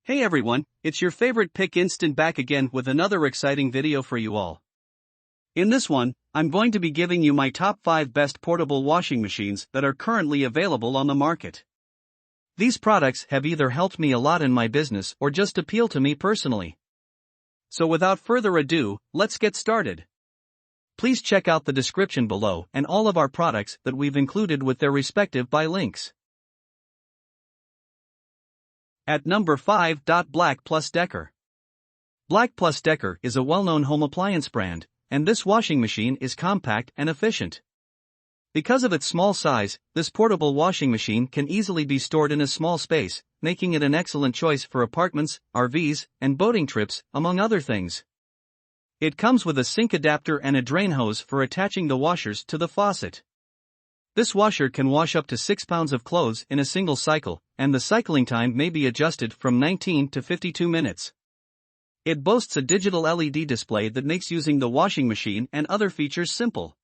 Hey everyone, it's your favorite pick instant back again with another exciting video for you all. In this one, I'm going to be giving you my top 5 best portable washing machines that are currently available on the market. These products have either helped me a lot in my business or just appeal to me personally. So without further ado, let's get started. Please check out the description below and all of our products that we've included with their respective buy links. At number 5. Black+Decker. Black+Decker is a well-known home appliance brand, and this washing machine is compact and efficient. Because of its small size, this portable washing machine can easily be stored in a small space, making it an excellent choice for apartments, RVs, and boating trips, among other things. It comes with a sink adapter and a drain hose for attaching the washers to the faucet. This washer can wash up to 6 pounds of clothes in a single cycle, and the cycling time may be adjusted from 19 to 52 minutes. It boasts a digital LED display that makes using the washing machine and other features simple.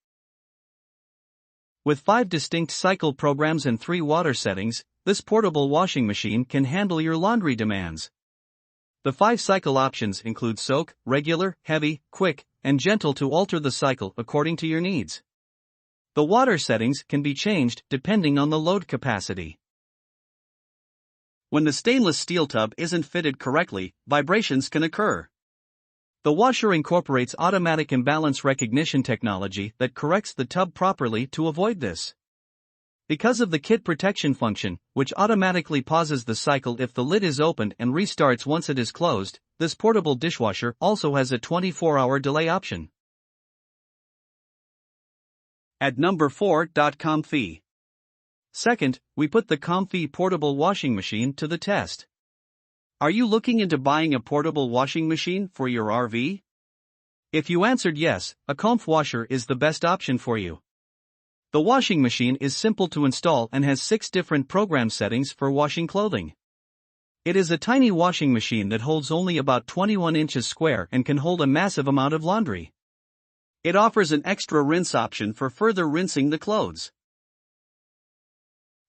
With 5 distinct cycle programs and 3 water settings, this portable washing machine can handle your laundry demands. The 5 cycle options include soak, regular, heavy, quick, and gentle to alter the cycle according to your needs. The water settings can be changed depending on the load capacity. When the stainless steel tub isn't fitted correctly, vibrations can occur. The washer incorporates automatic imbalance recognition technology that corrects the tub properly to avoid this. Because of the kit protection function, which automatically pauses the cycle if the lid is opened and restarts once it is closed, this portable dishwasher also has a 24-hour delay option. At number 4. COMFEE. Second, we put the COMFEE portable washing machine to the test. Are you looking into buying a portable washing machine for your RV? If you answered yes, a COMFEE washer is the best option for you. The washing machine is simple to install and has 6 different program settings for washing clothing. It is a tiny washing machine that holds only about 21 inches square and can hold a massive amount of laundry. It offers an extra rinse option for further rinsing the clothes.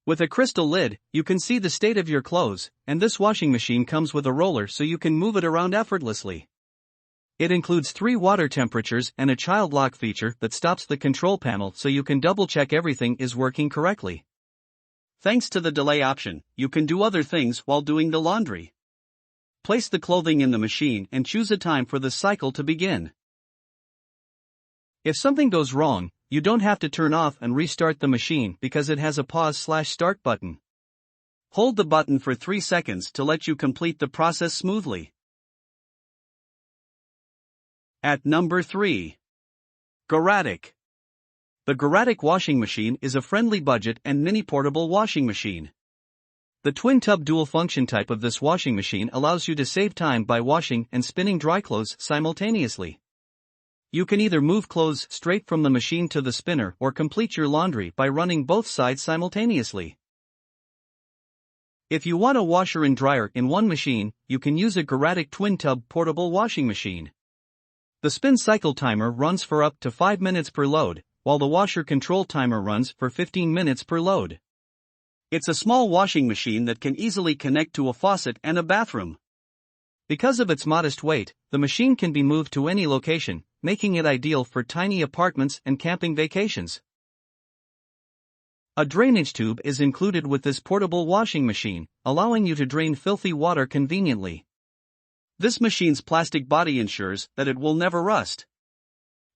With a crystal lid, you can see the state of your clothes, and this washing machine comes with a roller so you can move it around effortlessly. It includes 3 water temperatures and a child lock feature that stops the control panel so you can double-check everything is working correctly. Thanks to the delay option, you can do other things while doing the laundry. Place the clothing in the machine and choose a time for the cycle to begin. If something goes wrong, you don't have to turn off and restart the machine because it has a pause/start button. Hold the button for 3 seconds to let you complete the process smoothly. At number 3. Garatic. The Garatic washing machine is a friendly budget and mini portable washing machine. The twin tub dual function type of this washing machine allows you to save time by washing and spinning dry clothes simultaneously. You can either move clothes straight from the machine to the spinner or complete your laundry by running both sides simultaneously. If you want a washer and dryer in one machine, you can use a Garatic twin tub portable washing machine. The spin cycle timer runs for up to 5 minutes per load, while the washer control timer runs for 15 minutes per load. It's a small washing machine that can easily connect to a faucet and a bathroom. Because of its modest weight, the machine can be moved to any location, making it ideal for tiny apartments and camping vacations. A drainage tube is included with this portable washing machine, allowing you to drain filthy water conveniently. This machine's plastic body ensures that it will never rust.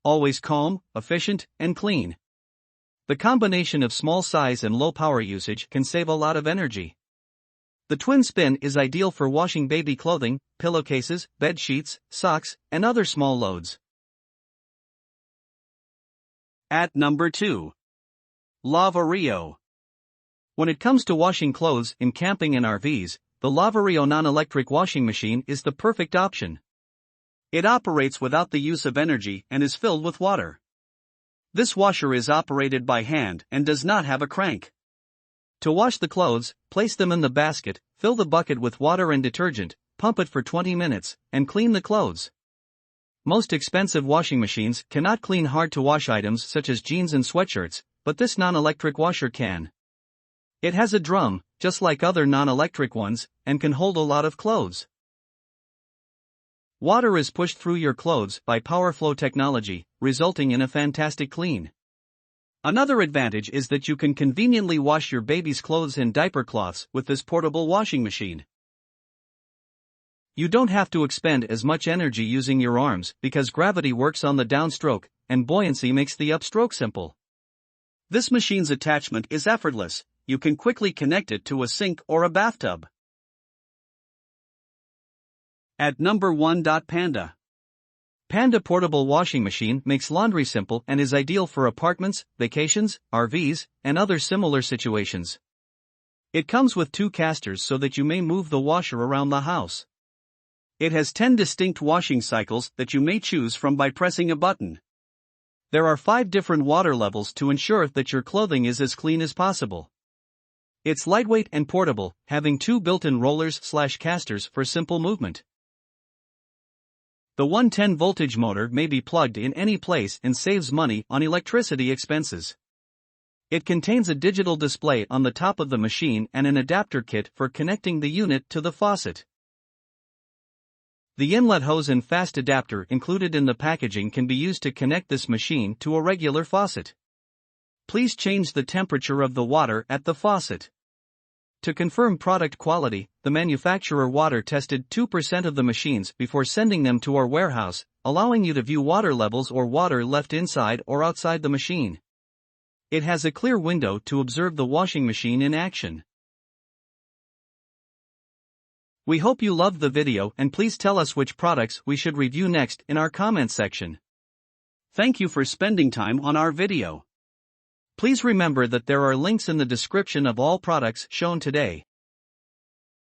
Always calm, efficient, and clean. The combination of small size and low power usage can save a lot of energy. The twin spin is ideal for washing baby clothing, pillowcases, bed sheets, socks, and other small loads. At number 2. Lavario. When it comes to washing clothes in camping and RVs, the Lavario non-electric washing machine is the perfect option. It operates without the use of energy and is filled with water. This washer is operated by hand and does not have a crank. To wash the clothes, place them in the basket, fill the bucket with water and detergent, pump it for 20 minutes, and clean the clothes. Most expensive washing machines cannot clean hard-to-wash items such as jeans and sweatshirts, but this non-electric washer can. It has a drum, just like other non-electric ones, and can hold a lot of clothes. Water is pushed through your clothes by power flow technology, resulting in a fantastic clean. Another advantage is that you can conveniently wash your baby's clothes in diaper cloths with this portable washing machine. You don't have to expend as much energy using your arms because gravity works on the downstroke, and buoyancy makes the upstroke simple. This machine's attachment is effortless. You can quickly connect it to a sink or a bathtub. At number 1. Panda. Panda portable washing machine makes laundry simple and is ideal for apartments, vacations, RVs, and other similar situations. It comes with 2 casters so that you may move the washer around the house. It has 10 distinct washing cycles that you may choose from by pressing a button. There are 5 different water levels to ensure that your clothing is as clean as possible. It's lightweight and portable, having 2 built-in rollers/casters for simple movement. The 110 voltage motor may be plugged in any place and saves money on electricity expenses. It contains a digital display on the top of the machine and an adapter kit for connecting the unit to the faucet. The inlet hose and fast adapter included in the packaging can be used to connect this machine to a regular faucet. Please change the temperature of the water at the faucet. To confirm product quality, the manufacturer water tested 2% of the machines before sending them to our warehouse, allowing you to view water levels or water left inside or outside the machine. It has a clear window to observe the washing machine in action. We hope you loved the video and please tell us which products we should review next in our comment section. Thank you for spending time on our video. Please remember that there are links in the description of all products shown today.